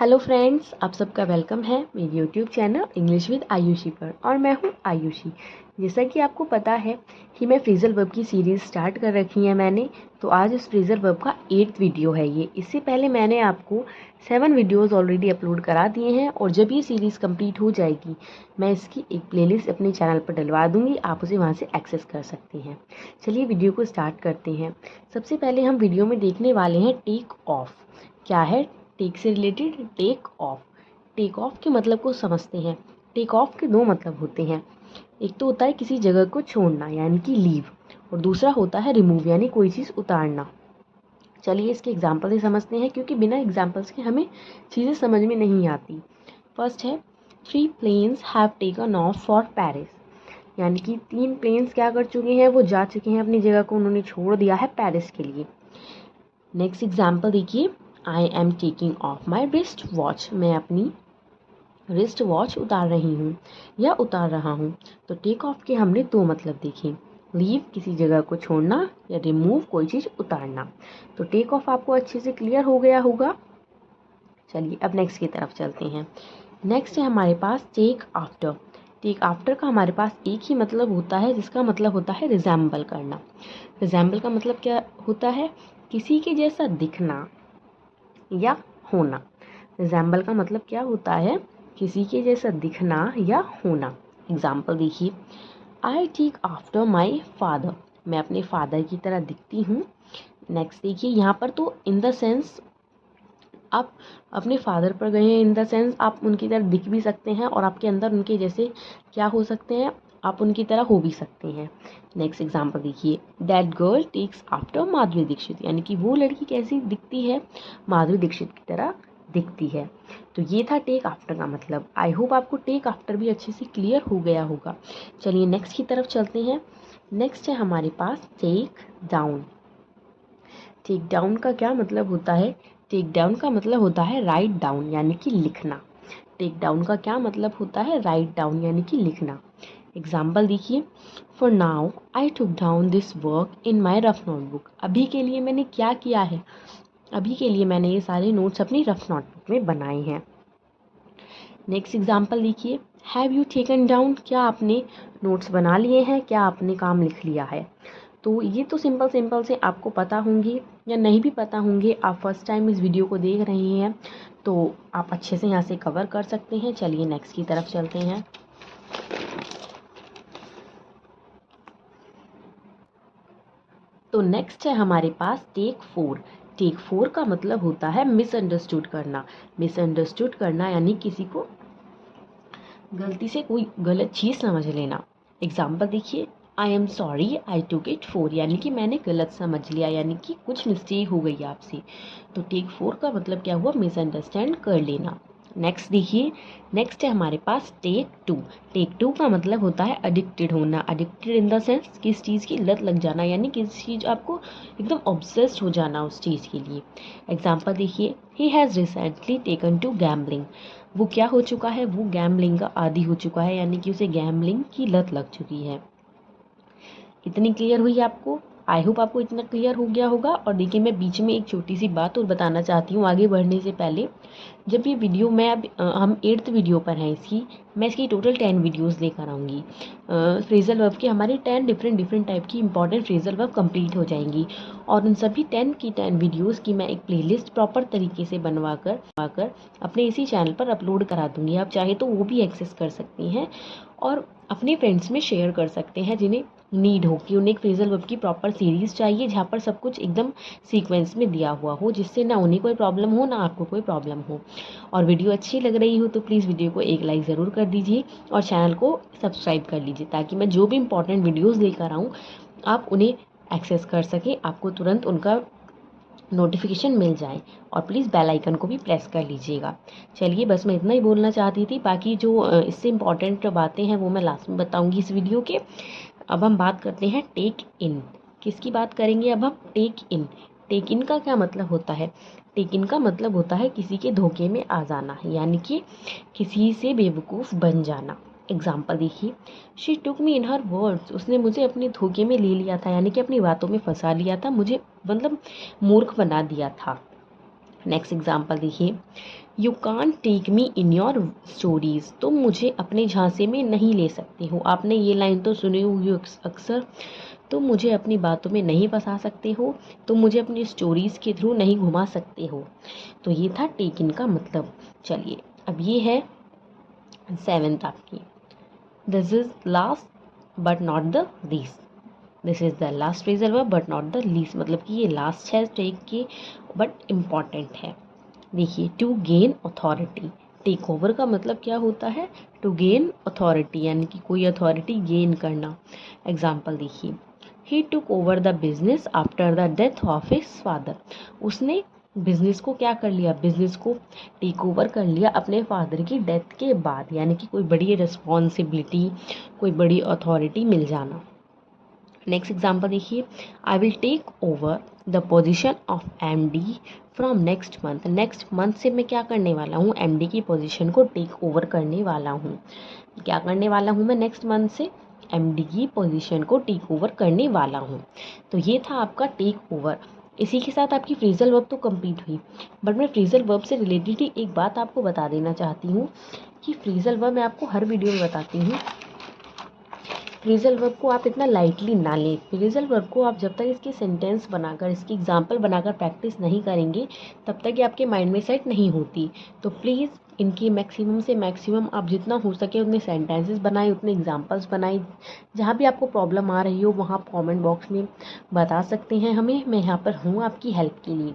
Hello friends, आप सबका welcome है मेरी YouTube channel English with Ayushi पर। और मैं हूँ आयुषी। जैसा कि आपको पता है कि मैं फ्रेजल वर्ब की सीरीज़ स्टार्ट कर रखी है मैंने। तो आज इस फ्रेजल वर्ब का 8th वीडियो है ये। इससे पहले मैंने आपको 7 वीडियोज़ ऑलरेडी अपलोड करा दिए हैं और जब ये सीरीज़ कंप्लीट हो जाएगी मैं इसकी एक प्लेलिस्ट अपने चैनल पर डलवा दूँगी, आप उसे वहाँ से एक्सेस कर सकते हैं। चलिए वीडियो को स्टार्ट करते हैं। सबसे पहले हम वीडियो में देखने वाले हैं टेक ऑफ। क्या है टेक से related? Take off. Take off के मतलब को समझते हैं। टेक ऑफ के दो मतलब होते हैं। एक तो होता है किसी जगह को छोड़ना यानी कि लीव, और दूसरा होता है रिमूव यानी कोई चीज़ उतारना। चलिए इसके एग्जाम्पल से समझते हैं, क्योंकि बिना एग्जाम्पल्स के हमें चीज़ें समझ में नहीं आती। फर्स्ट है 3 planes have taken off for Paris, यानी कि 3 प्लेन्स क्या कर चुके हैं, वो जा चुके हैं अपनी जगह को, उन्होंने छोड़ दिया है पेरिस के लिए। नेक्स्ट एग्जाम्पल देखिए, I am taking of my wrist watch, मैं अपनी रिस्ट वॉच उतार रही हूँ या उतार रहा हूँ। तो टेक ऑफ के हमने दो मतलब देखे, लीव किसी जगह को छोड़ना या रिमूव कोई चीज़ उतारना। तो टेक ऑफ आपको अच्छे से क्लियर हो गया होगा। चलिए अब नेक्स्ट की तरफ चलते हैं। नेक्स्ट है हमारे पास टेक आफ्टर। टेक आफ्टर का हमारे पास एक ही मतलब होता है, जिसका मतलब होता है रिजेंबल करना। रिजेंबल का मतलब क्या होता है? किसी के जैसा दिखना या होना। रिजेंबल का मतलब क्या होता है? किसी के जैसा दिखना या होना। एग्जाम्पल देखिए, I take after my father, मैं अपने फादर की तरह दिखती हूँ। नेक्स्ट देखिए, यहाँ पर तो इन द सेंस आप अपने फादर पर गए हैं, इन द सेंस आप उनकी तरह दिख भी सकते हैं और आपके अंदर उनके जैसे क्या हो सकते हैं, आप उनकी तरह हो भी सकते हैं। नेक्स्ट एग्जाम्पल देखिए, that girl takes after Madhuri Dixit, यानी कि वो लड़की कैसी दिखती है? माधुरी दीक्षित की तरह दिखती है। तो ये था टेक आफ्टर का मतलब। आई होप आपको टेक आफ्टर भी अच्छे से क्लियर हो गया होगा। चलिए नेक्स्ट की तरफ चलते हैं। नेक्स्ट है हमारे पास टेक डाउन। टेक डाउन का क्या मतलब होता है? टेक डाउन का मतलब होता है राइट डाउन यानी कि लिखना। टेक डाउन का क्या मतलब होता है? राइट डाउन यानी कि लिखना। एग्जाम्पल देखिए, for now I took down this work in my rough notebook, अभी के लिए मैंने क्या किया है? अभी के लिए मैंने ये सारे नोट्स अपनी रफ नोटबुक में बनाए हैं। नेक्स्ट एग्जाम्पल देखिए, हैव यू टेकन डाउन, क्या आपने नोट्स बना लिए हैं, क्या आपने काम लिख लिया है? तो ये तो सिंपल सिंपल से आपको पता होंगे या नहीं भी पता होंगे। आप फर्स्ट टाइम इस वीडियो को देख रहे हैं तो आप अच्छे से यहाँ से कवर कर सकते हैं। चलिए नेक्स्ट की तरफ चलते हैं। तो नेक्स्ट है हमारे पास टेक 4। टेक 4 का मतलब होता है मिसअंडरस्टूड करना। मिसअंडरस्टूड करना यानी किसी को गलती से कोई गलत चीज़ समझ लेना। एग्जाम्पल देखिए, I am sorry I took it 4, यानी कि मैंने गलत समझ लिया, यानी कि कुछ मिस्टेक हो गई आपसे। तो टेक 4 का मतलब क्या हुआ? मिसअंडरस्टैंड कर लेना। नेक्स्ट देखिए, नेक्स्ट है हमारे पास टेक 2। टेक 2 का मतलब होता है एडिक्टेड होना। एडिक्टेड इन द सेंस किस चीज़ की लत लग जाना, यानी किसी चीज़ आपको एकदम ऑब्सेस्ड हो जाना उस चीज़ के लिए। एग्जाम्पल देखिए, he has recently taken to gambling, वो क्या हो चुका है? वो गैम्बलिंग का आदी हो चुका है, यानी कि उसे गैम्बलिंग की लत लग चुकी है। इतनी क्लियर हुई आपको? आई होप आपको इतना क्लियर हो गया होगा। और देखिए, मैं बीच में एक छोटी सी बात और बताना चाहती हूँ आगे बढ़ने से पहले। जब ये वीडियो मैं अब हम 8th वीडियो पर हैं इसकी, मैं इसकी टोटल 10 वीडियोस लेकर आऊँगी। फ्रेजल वर्ब के हमारे 10 डिफरेंट टाइप की इंपॉर्टेंट फ्रेजल वर्ब कंप्लीट हो जाएंगी और उन सभी 10 की 10 वीडियोस की मैं एक प्लेलिस्ट प्रॉपर तरीके से बनवाकर अपने इसी चैनल पर अपलोड करा दूँगी। आप चाहे तो वो भी एक्सेस कर सकती हैं और अपने फ्रेंड्स में शेयर कर सकते हैं जिन्हें नीड हो, कि उन्हें एक फ्रेजल वर्ब की प्रॉपर सीरीज़ चाहिए जहाँ पर सब कुछ एकदम सीक्वेंस में दिया हुआ हो, जिससे ना उन्हें कोई प्रॉब्लम हो ना आपको कोई प्रॉब्लम हो। और वीडियो अच्छी लग रही हो तो प्लीज़ वीडियो को एक लाइक ज़रूर कर दीजिए और चैनल को सब्सक्राइब कर लीजिए, ताकि मैं जो भी इंपॉर्टेंट वीडियोज़ लेकर आऊँ आप उन्हें एक्सेस कर सकें, आपको तुरंत उनका नोटिफिकेशन मिल जाए। और प्लीज़ बेल आइकन को भी प्रेस कर लीजिएगा। चलिए बस मैं इतना ही बोलना चाहती थी, बाकी जो इससे इम्पॉर्टेंट बातें हैं वो मैं लास्ट में बताऊंगी इस वीडियो के। अब हम बात करते हैं टेक इन। किसकी बात करेंगे अब हम? टेक इन। टेक इन का क्या मतलब होता है? टेक इन का मतलब होता है किसी के धोखे में आ जाना, यानी कि किसी से बेवकूफ़ बन जाना। एग्जाम्पल देखिए, she took me in her words, उसने मुझे अपने धोखे में ले लिया था, यानी कि अपनी बातों में फंसा लिया था, मुझे मतलब मूर्ख बना दिया था। नेक्स्ट एग्जाम्पल देखिए, you can take me in your stories, तुम मुझे अपने झांसे में नहीं ले सकते हो। आपने ये लाइन तो सुनी होगी अक्सर, तुम मुझे अपनी बातों में नहीं फंसा सकते हो, तुम मुझे अपनी स्टोरीज के थ्रू नहीं घुमा सकते हो। तो ये था टेक इन का मतलब। चलिए अब ये है 7th आपकी, this is last but not the least. This is the last phrasal verb but not the least, मतलब कि ये लास्ट है टेक के बट इम्पॉर्टेंट है। देखिए, to gain authority, take over का मतलब क्या होता है, टू गेन अथॉरिटी, यानी कि कोई अथॉरिटी गेन करना। एग्जाम्पल देखिए, he took over the business after the death of his father, उसने बिजनेस को क्या कर लिया, बिजनेस को टेक ओवर कर लिया अपने फादर की डेथ के बाद, यानी कि कोई बड़ी रिस्पॉन्सिबिलिटी, कोई बड़ी अथॉरिटी मिल जाना। नेक्स्ट एग्जाम्पल देखिए, I will take over the position of MD from next month, next month से मैं क्या करने वाला हूँ, MD की पोजीशन को टेक ओवर करने वाला हूँ। क्या करने वाला हूँ मैं, नेक्स्ट मंथ से MD की पोजीशन को टेक ओवर करने वाला हूँ। तो ये था आपका टेक ओवर। इसी के साथ आपकी फ्रेजल वर्ब तो कंप्लीट हुई, बट मैं फ्रेजल वर्ब से रिलेटेड ही एक बात आपको बता देना चाहती हूँ कि फ्रेजल वर्ब मैं आपको हर वीडियो में बताती हूँ, फ्रेजल वर्ब को आप इतना लाइटली ना लें। फ्रेजल वर्ब को आप जब तक इसकी सेंटेंस बनाकर, इसकी एग्जाम्पल बनाकर प्रैक्टिस नहीं करेंगे, तब तक ये आपके माइंड में सेट नहीं होती। तो प्लीज़ इनकी मैक्सिमम से मैक्सिमम आप जितना हो सके उतने सेंटेंसेस बनाएं, उतने एग्जाम्पल्स बनाएं। जहाँ भी आपको प्रॉब्लम आ रही हो वहाँ आप कॉमेंट बॉक्स में बता सकते हैं हमें, मैं यहाँ पर हूँ आपकी हेल्प के लिए।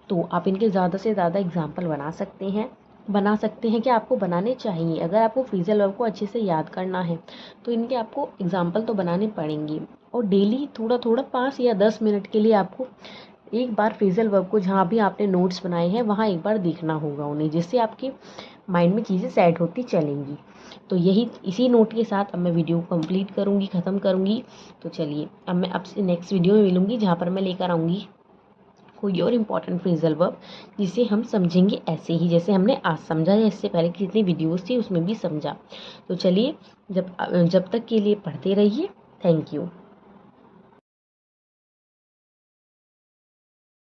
तो आप इनके ज़्यादा से ज़्यादा एग्जाम्पल बना सकते हैं कि आपको बनाने चाहिए। अगर आपको फ्रेजल वर्ब को अच्छे से याद करना है तो इनके आपको एग्जाम्पल तो बनाने पड़ेंगे, और डेली थोड़ा थोड़ा 5 या 10 मिनट के लिए आपको एक बार फ्रेजल वर्ब को, जहाँ भी आपने नोट्स बनाए हैं वहाँ एक बार देखना होगा उन्हें, जिससे आपके माइंड में चीज़ें सेट होती चलेंगी। तो यही, इसी नोट के साथ अब मैं वीडियो कंप्लीट करूँगी, ख़त्म करूँगी। तो चलिए अब मैं आपसे नेक्स्ट वीडियो में मिलूँगी, जहाँ पर मैं लेकर आऊँगी कोई और इम्पॉर्टेंट फ्रेजल वर्ब, जिसे हम समझेंगे ऐसे ही जैसे हमने आज समझा या इससे पहले की जितनी वीडियोस थी उसमें भी समझा। तो चलिए जब तक के लिए पढ़ते रहिए। Thank you.